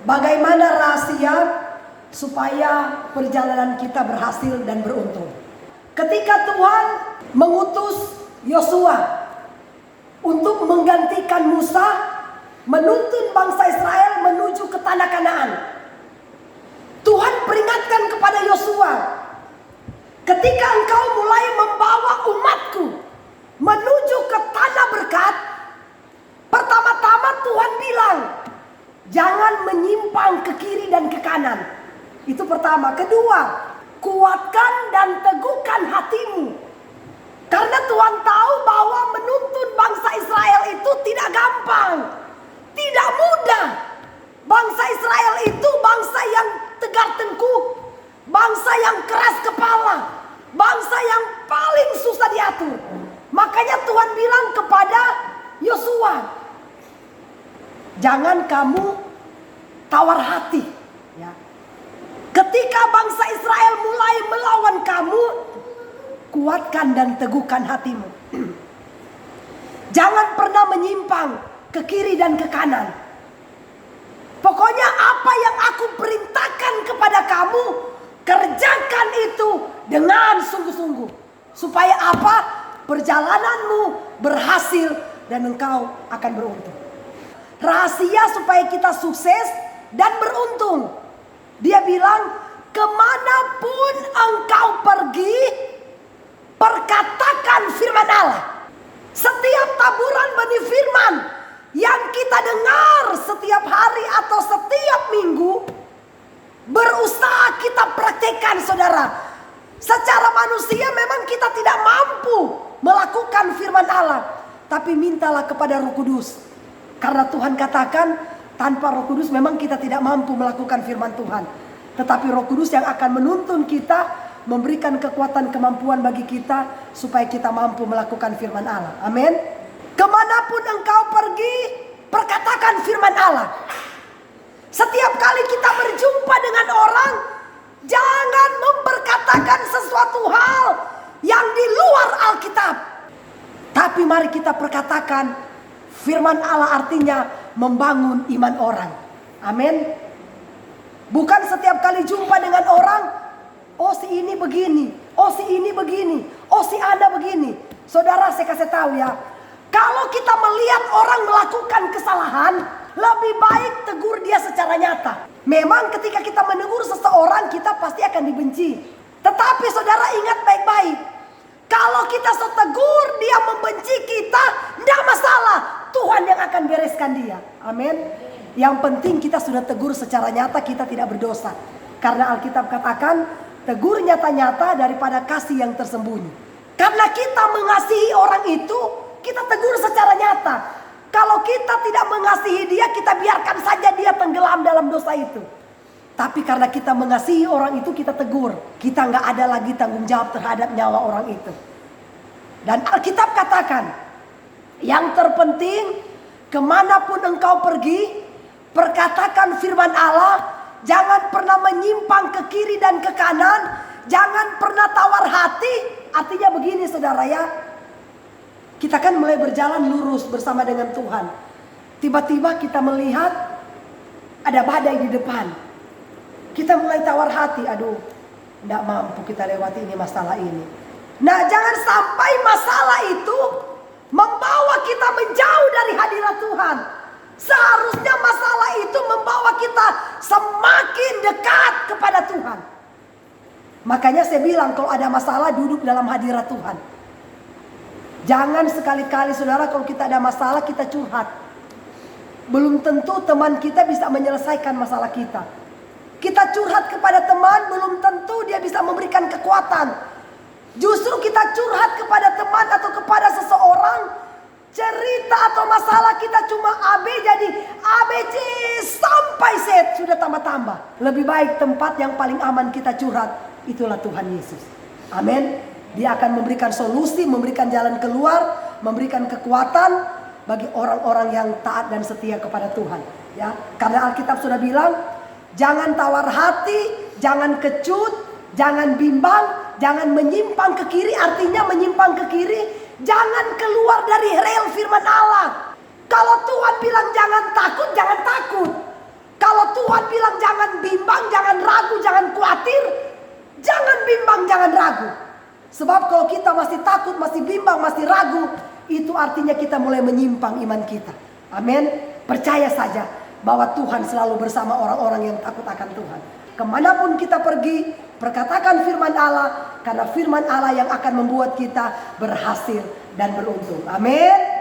Bagaimana rahasia supaya perjalanan kita berhasil dan beruntung? Ketika Tuhan mengutus Yosua untuk menggantikan Musa menuntun bangsa Israel menuju ke tanah Kanaan, Tuhan peringatkan kepada Yosua, ketika engkau mulai membawa umatku menuju ke tanah berkat, pertama-tama Tuhan bilang, jangan menyimpang ke kiri dan ke kanan. Itu pertama. Kedua, kuatkan dan teguhkan hatimu. Karena Tuhan tahu bahwa menuntun bangsa Israel itu tidak gampang, tidak mudah. Bangsa Israel itu bangsa yang tegar tengkuk, bangsa yang keras kepala, bangsa yang paling susah diatur. Makanya Tuhan bilang kepada Yosua, jangan kamu tawar hati. Ya. Ketika bangsa Israel mulai melawan kamu, kuatkan dan teguhkan hatimu. Jangan pernah menyimpang ke kiri dan ke kanan. Pokoknya apa yang aku perintahkan kepada kamu, kerjakan itu dengan sungguh-sungguh. Supaya apa? Perjalananmu berhasil dan engkau akan beruntung. Rahasia supaya kita sukses dan beruntung. Dia bilang, kemanapun engkau pergi, perkatakan firman Allah. Setiap taburan benih firman yang kita dengar setiap hari atau setiap minggu, berusaha kita praktekkan, saudara. Secara manusia memang kita tidak mampu melakukan firman Allah, tapi mintalah kepada Roh Kudus. Karena Tuhan katakan, tanpa Roh Kudus memang kita tidak mampu melakukan firman Tuhan. Tetapi Roh Kudus yang akan menuntun kita, memberikan kekuatan kemampuan bagi kita supaya kita mampu melakukan firman Allah. Amin. Kemanapun engkau pergi, perkatakan firman Allah. Setiap kali kita berjumpa dengan orang, jangan memperkatakan sesuatu hal yang di luar Alkitab. Tapi mari kita perkatakan firman Allah, artinya membangun iman orang. Amin. Bukan setiap kali jumpa dengan orang, oh si ini begini, oh si ini begini, oh si Anda begini. Saudara, saya kasih tahu ya, kalau kita melihat orang melakukan kesalahan, lebih baik tegur dia secara nyata. Memang ketika kita menegur seseorang, kita pasti akan dibenci. Tetapi saudara ingat baik-baik, kalau kita setegur dia membenci kita, tidak masalah. Tuhan yang akan bereskan dia. Amin. Yang penting kita sudah tegur secara nyata, kita tidak berdosa. Karena Alkitab katakan, tegur nyata-nyata daripada kasih yang tersembunyi. Karena kita mengasihi orang itu, kita tegur secara nyata. Kalau kita tidak mengasihi dia, kita biarkan saja dia tenggelam dalam dosa itu. Tapi karena kita mengasihi orang itu, kita tegur. Kita nggak ada lagi tanggung jawab terhadap nyawa orang itu. Dan Alkitab katakan, yang terpenting kemanapun engkau pergi, perkatakan firman Allah. Jangan pernah menyimpang ke kiri dan ke kanan. Jangan pernah tawar hati. Artinya begini saudara ya, kita kan mulai berjalan lurus bersama dengan Tuhan. Tiba-tiba kita melihat ada badai di depan. Kita mulai tawar hati, aduh, tidak mampu kita lewati ini masalah ini. Nah, jangan sampai masalah itu membawa kita menjauh dari hadirat Tuhan. Seharusnya masalah itu membawa kita semakin dekat kepada Tuhan. Makanya saya bilang, kalau ada masalah, duduk dalam hadirat Tuhan. Jangan sekali-kali saudara, kalau kita ada masalah, kita curhat. Belum tentu teman kita bisa menyelesaikan masalah kita. Kita curhat kepada teman, belum tentu dia bisa memberikan kekuatan. Justru kita curhat kepada teman atau kepada seseorang, cerita atau masalah kita cuma AB jadi ABC sampai Z, sudah tambah-tambah. Lebih baik tempat yang paling aman kita curhat, itulah Tuhan Yesus. Amin. Dia akan memberikan solusi, memberikan jalan keluar, memberikan kekuatan bagi orang-orang yang taat dan setia kepada Tuhan. Ya, karena Alkitab sudah bilang, jangan tawar hati, jangan kecut, jangan bimbang, jangan menyimpang ke kiri. Artinya menyimpang ke kiri, jangan keluar dari rel firman Allah. Kalau Tuhan bilang jangan takut, jangan takut. Kalau Tuhan bilang jangan bimbang, jangan ragu, jangan khawatir, jangan bimbang, jangan ragu. Sebab kalau kita masih takut, masih bimbang, masih ragu, itu artinya kita mulai menyimpang iman kita. Amin. Percaya saja bahwa Tuhan selalu bersama orang-orang yang takut akan Tuhan. Kemanapun kita pergi, perkatakan firman Allah, karena firman Allah yang akan membuat kita berhasil dan beruntung. Amin.